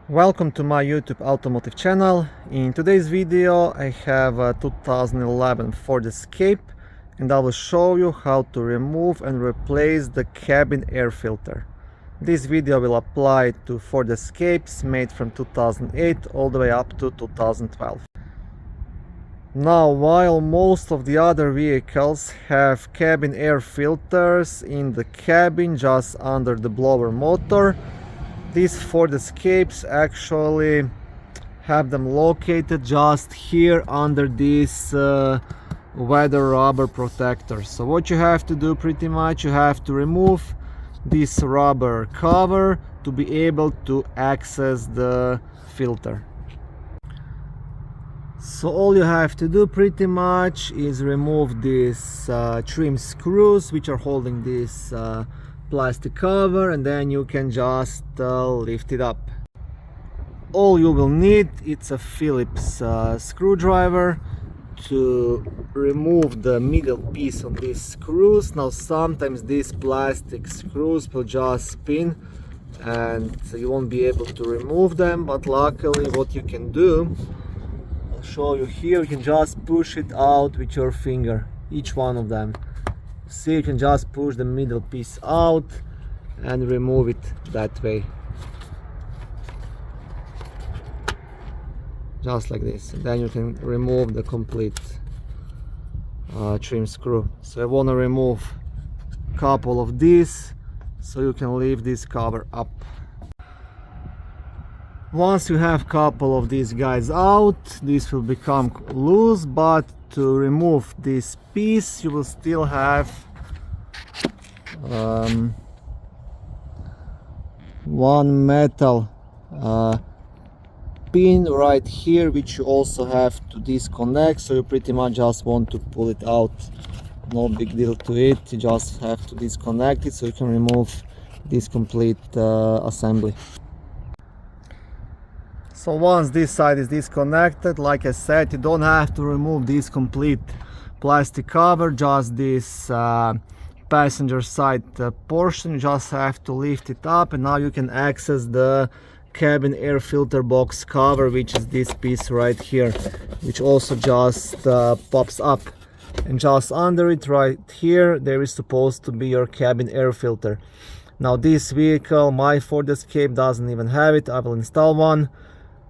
Welcome to my YouTube automotive channel. In today's video I have a 2011 Ford Escape and I will show you how to remove and replace the cabin air filter. This video will apply to Ford Escapes made from 2008 all the way up to 2012. Now, while most of the other vehicles have cabin air filters in the cabin just under the blower motor, these Ford Escapes actually have them located just here under this weather rubber protector. So what you have to do, pretty much you have to remove this rubber cover to be able to access the filter. So all you have to do pretty much is remove these trim screws which are holding this plastic cover, and then you can just lift it up. All you will need is a Phillips screwdriver to remove the middle piece of these screws. Now sometimes these plastic screws will just spin and you won't be able to remove them, but luckily what you can do, I'll show you here, you can just push it out with your finger, each one of them. See, you can just push the middle piece out and remove it that way, just like this, and then you can remove the complete trim screw. So I want to remove a couple of these so you can leave this cover up. Once you have a couple of these guys out, this will become loose, but to remove this piece you will still have one metal pin right here which you also have to disconnect. So you pretty much just want to pull it out, no big deal to it, you just have to disconnect it so you can remove this complete assembly. So once this side is disconnected, like I said, you don't have to remove this complete plastic cover, just this passenger side portion. You just have to lift it up, and now you can access the cabin air filter box cover, which is this piece right here, which also just pops up, and just under it right here there is supposed to be your cabin air filter. Now this vehicle, my Ford Escape, doesn't even have it. I will install one.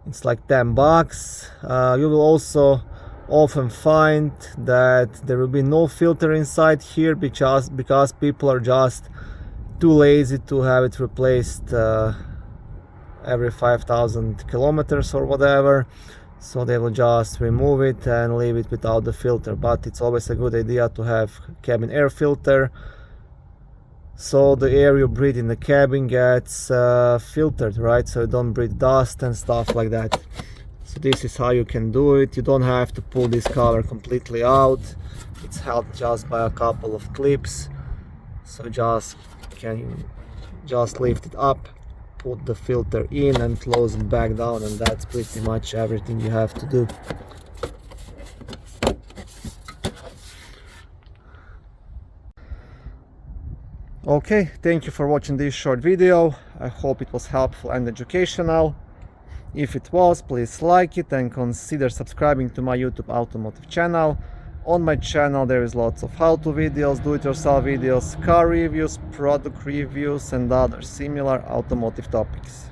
It's like 10 bucks. You will also often find that there will be no filter inside here because people are just too lazy to have it replaced every 5,000 kilometers or whatever. So they will just remove it and leave it without the filter. But it's always a good idea to have cabin air filter, so the air you breathe in the cabin gets filtered, right? So you don't breathe dust and stuff like that. So this is how you can do it. You don't have to pull this cover completely out. It's held just by a couple of clips. So just can just lift it up, put the filter in and close it back down, and that's pretty much everything you have to do. Okay, thank you for watching this short video. I hope it was helpful and educational. If it was, please like it and consider subscribing to my YouTube automotive channel. On my channel there is lots of how-to videos, do-it-yourself videos, car reviews, product reviews and other similar automotive topics.